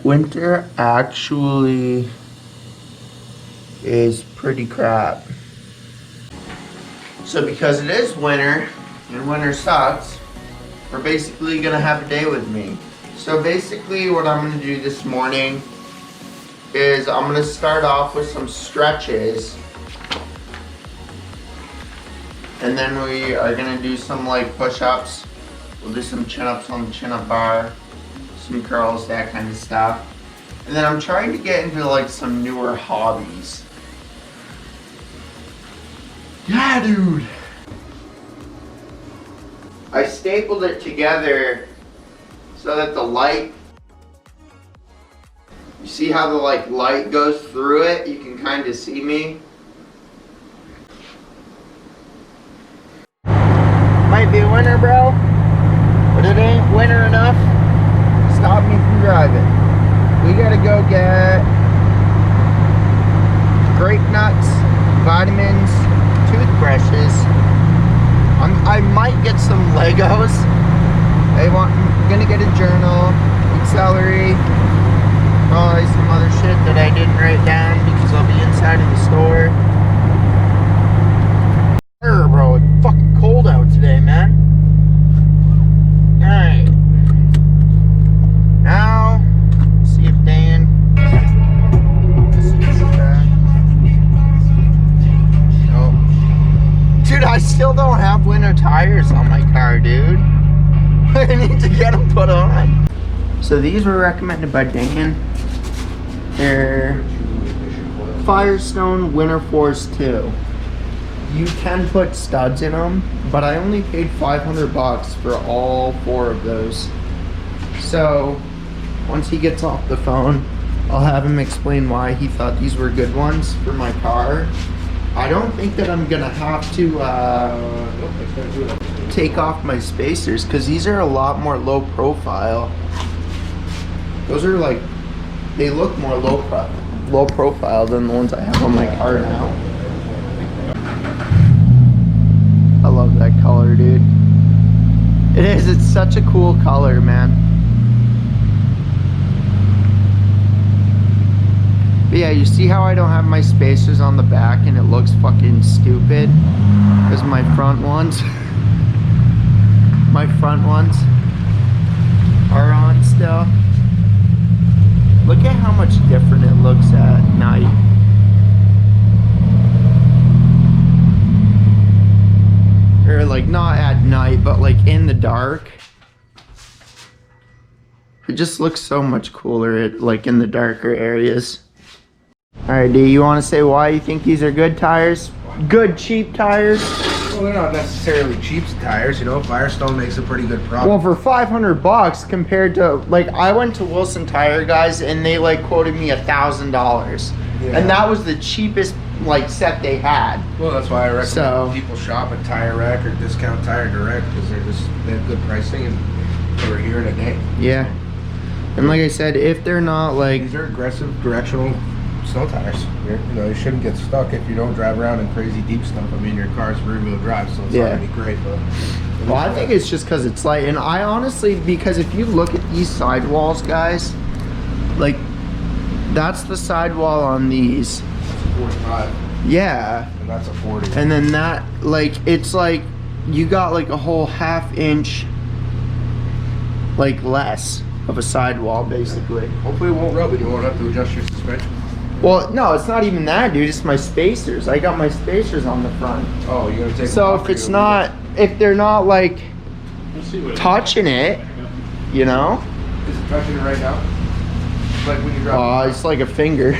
Winter actually is pretty crap. So because it is winter, and winter sucks, we're basically gonna have a day with me. So basically what I'm gonna do this morning is I'm gonna start off with some stretches. And then we are gonna do some like push-ups. We'll do some chin-ups on the chin-up bar, some curls, that kind of stuff. And then I'm trying to get into like some newer hobbies. Yeah, dude. I stapled it together so that the light, you see how the like light goes through it? You can kind of see me. Might be winter, bro, but it ain't winter enough to stop me from driving. We gotta go get grape nuts, vitamins, toothbrushes. I might get some Legos. I'm gonna get a journal, celery, probably some other shit that I didn't write down because I'll be inside of the store. Bro, it's fucking cold out today, man. Alright. Now, see if Dan. Nope. Dude, I still don't have winter tires on my car, dude. I need to get them put on. So these were recommended by Dan. They're Firestone Winter Force 2. You can put studs in them, but I only paid $500 for all 4 of those. So once he gets off the phone, I'll have him explain why he thought these were good ones for my car. I don't think that I'm gonna have to take off my spacers because these are a lot more low profile. Those are like, they look more low profile than the ones I have on my car now. I love that color, dude. It is, it's such a cool color, man. But yeah, you see how I don't have my spacers on the back and it looks fucking stupid? Because my front ones, are on still. Look at how much different it looks at night. Or like not at night, but like in the dark. It just looks so much cooler like in the darker areas. Alright, D, you want to say why you think these are good tires? Good cheap tires? Well, they're not necessarily cheap tires, you know. Firestone makes a pretty good product. Well, for $500 compared to, like, I went to Wilson Tire, guys, and they like quoted me $1,000. Yeah. And that was the cheapest like set they had. Well, that's why I recommend people shop at Tire Rack or Discount Tire Direct because they have good pricing and they're here in a day. Yeah. And like I said, if they're not like, these are aggressive directional snow tires. You shouldn't get stuck if you don't drive around in crazy deep stuff. I mean, your car's rear-wheel drive, so it's not gonna be great. But well, I think it's just because it's light. And I honestly, because if you look at these sidewalls, guys, like that's the sidewall on these. 45. Yeah. And that's a 40. And then that, like, it's like you got like a whole ½ inch like less of a sidewall basically. Hopefully it won't rub and you won't have to adjust your suspension. Well, no, it's not even that, dude. It's my spacers. I got my spacers on the front. Oh, you're gonna take so if it's not, if they're not like touching it, you know? Is it touching it right now? Like when you drive. Oh, it's like a finger.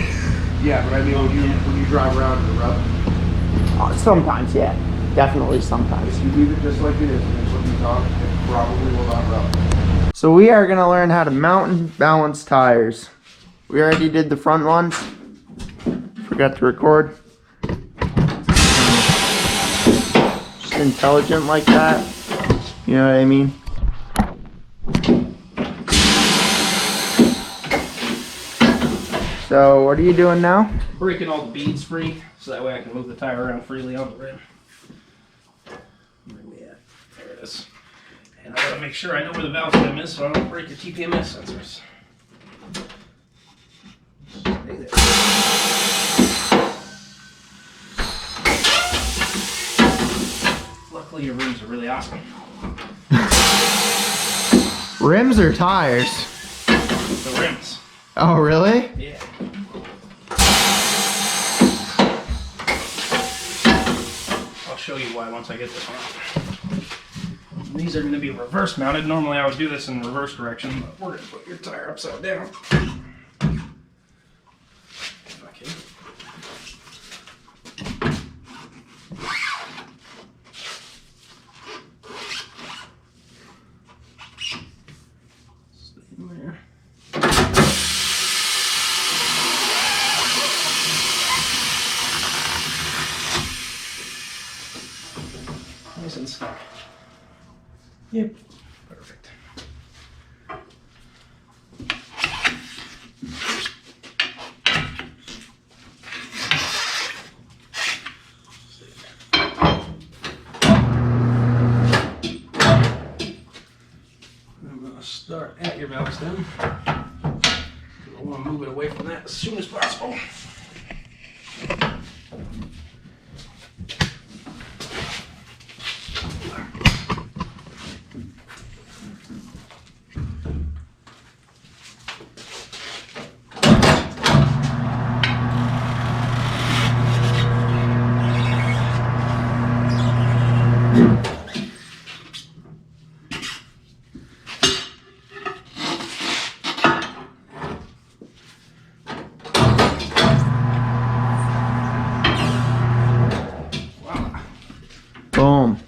Yeah, but I mean when you drive around in the rub. Sometimes, yeah. Definitely sometimes. If you leave it just like it is and it's looking on, it probably will not rub. So we are gonna learn how to mount and balance tires. We already did the front ones. Forgot to record. Just intelligent like that. You know what I mean? So what are you doing now? Breaking all the beads free, so that way I can move the tire around freely on the rim. Where are we at? There it is. And I gotta make sure I know where the valve stem is so I don't break the TPMS sensors. Luckily, your rims are really awesome. Rims or tires? The rims. Oh, really? Yeah. I'll show you why once I get this one out. These are going to be reverse mounted. Normally I would do this in reverse direction, but we're going to put your tire upside down. If I can. Stay in there. Nice and snug. Yep. Perfect. I'm going to start at your valve stem. I want to move it away from that as soon as possible. Boom.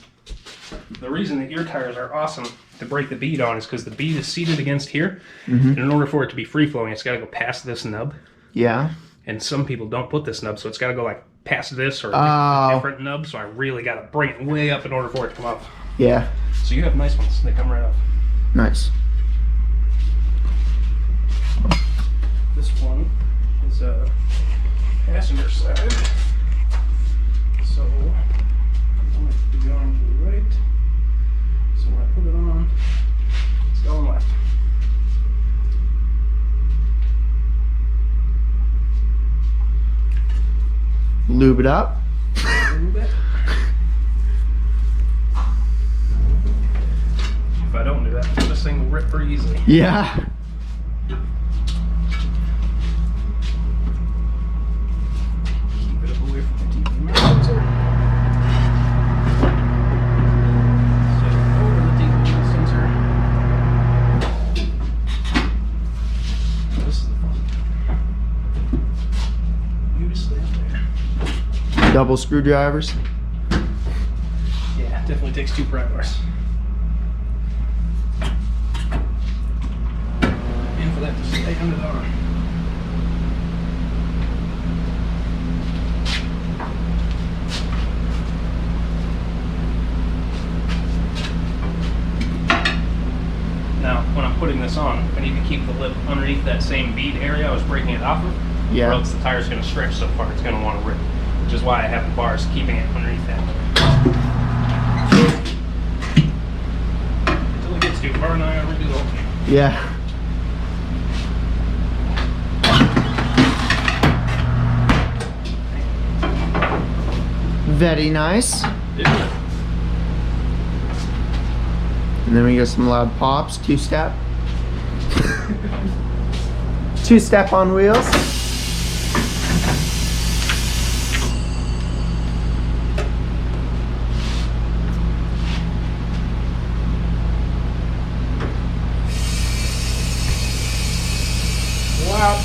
The reason that your tires are awesome to break the bead on is because the bead is seated against here. And in order for it to be free flowing, it's got to go past this nub. Yeah. And some people don't put this nub, so it's got to go like past this or Oh. a different nub. So I really got to bring it way up in order for it to come up. Yeah. So you have nice ones; they come right off. Nice. This one is a passenger side, so I want it to be on to the right. So when I put it on, it's going left. Lube it up. A little bit. If I don't do that, this thing will rip pretty easily. Yeah. Keep it away from the TV sensor. Set it over the TV sensor. This is the fun. You just stay up there. Double screwdrivers. Yeah, definitely takes 2 pry bars. And for that to stay under the arm. Now, when I'm putting this on, I need to keep the lip underneath that same bead area I was breaking it off of. Or Yeah. else the tire's going to stretch so far it's going to want to rip. Which is why I have the bars keeping it underneath that. Until it gets too far, now I gotta redo the whole thing. Yeah. Very nice. Isn't it? And then we get some loud pops. 2-step. 2-step on wheels. Wow.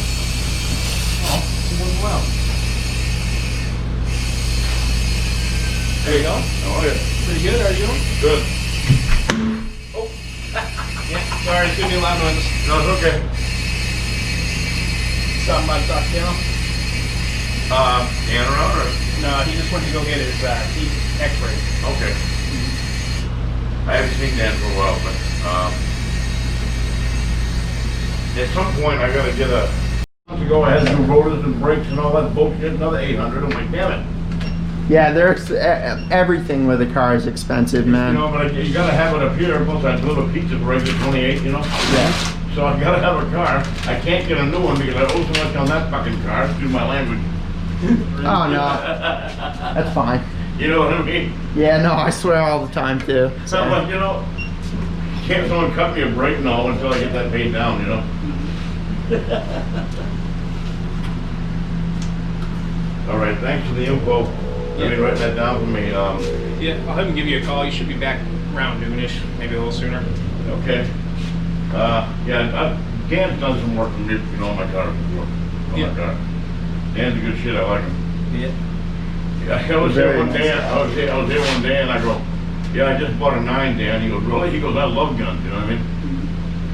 Oh, it went well. There you go. Oh yeah. Pretty good. How are you doing? Good. Oh. Yeah, sorry, too many loud noises. No, it's okay. Something about to talk to you. Dan around or? No, he just went to go get his teeth x-ray. Okay. I haven't seen Dan for a while, but at some point I gotta get a. To go ahead and do rotors and brakes and all that bullshit. Another 800. I'm like, damn it. Yeah, there's everything with a car is expensive, man. You know, but you gotta have it up here. Plus, I deliver pizza for regular 28. You know. Yeah. So I gotta have a car. I can't get a new one because I owe so much on that fucking car. Excuse my language. Oh no, that's fine. You know what I mean? Yeah, no, I swear all the time too. So I'm like, you know, can't someone cut me a break and all until I get that paid down, you know? All right, thanks for the info. Let me write that down for me. Yeah, I'll have him give you a call. You should be back around noonish, maybe a little sooner. Okay. Yeah, Dan's done some work for me, you know, on my car before. On my car. Dan's a good shit, I like him. Yeah. Yeah, I was there one day, I was there one day and I go, yeah, I just bought a 9, Dan. He goes, really? He goes, I love guns, you know what I mean?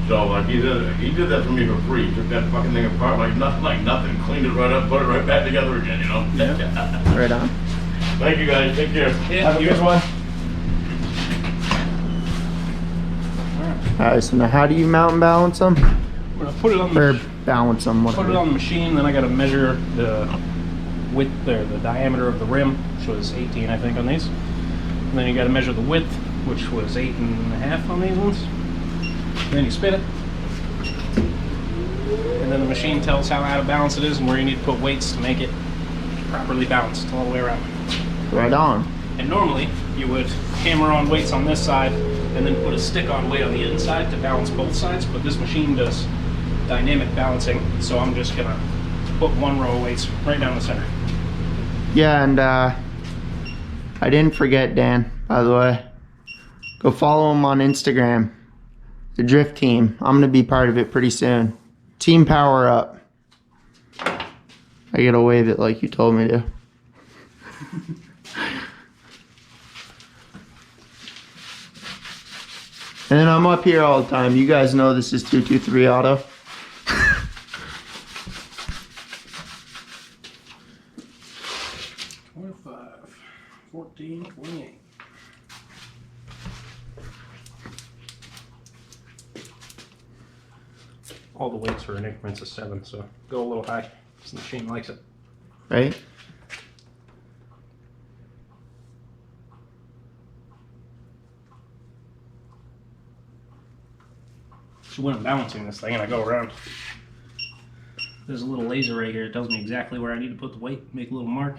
So like he did that for me for free. He took that fucking thing apart like nothing, cleaned it right up, put it right back together again, you know? Yeah. Right on. Thank you guys, take care. Yeah, Have a you good as one. well. Alright, so now how do you mount and balance them? I'm gonna put it on Or the balance them, put it whatever. on the machine. Then I gotta measure the width or the diameter of the rim, which was 18, I think, on these. And then you gotta measure the width, which was 8.5 on these ones. And then you spin it. And then the machine tells how out of balance it is and where you need to put weights to make it properly balanced all the way around. Right on. And normally you would hammer on weights on this side and then put a stick on weight on the inside to balance both sides, but this machine does dynamic balancing, so I'm just gonna put one row of weights right down the center. Yeah, and I didn't forget, Dan, by the way. Go follow him on Instagram. The Drift Team. I'm gonna be part of it pretty soon. Team Power Up. I gotta wave it like you told me to. And then I'm up here all the time. You guys know this is 223 Auto. $25, $14, $28. All the weights are in increments of 7, so go a little high, because the machine likes it. Right? So when I'm balancing this thing and I go around, there's a little laser right here. It tells me exactly where I need to put the weight, make a little mark,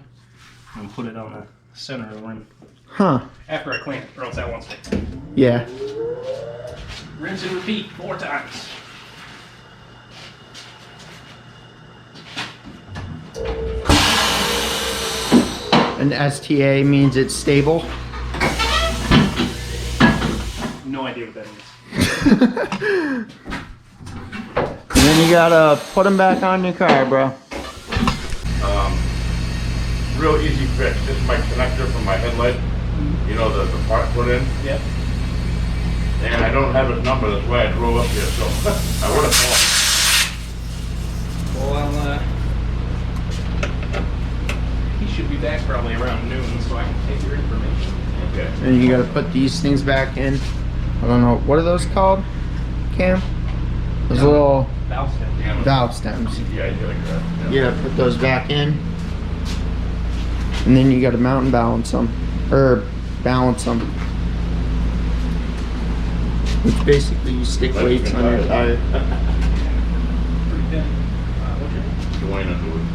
and put it on the center of the rim. Huh. After I clean it, or else that won't stick. Yeah. Rinse and repeat 4 times. An STA means it's stable. No idea what that is. And then you gotta put them back on your car, bro. Real easy fix. This is my connector from my headlight. You know, the part put in. Yep. And I don't have his number, that's why I drove up here, so I would have called. Well, he should be back probably around noon, so I can take your information. Okay. And you gotta put these things back in. I don't know, what are those called, Cam? Those little Valve stem. Yeah, valve stems. yeah, I did like that. You gotta put those back in. And then you gotta mount and balance them. Or balance them. Which basically you stick weights on your tire. Pretty thin. What's your name? Dwayne Underwood.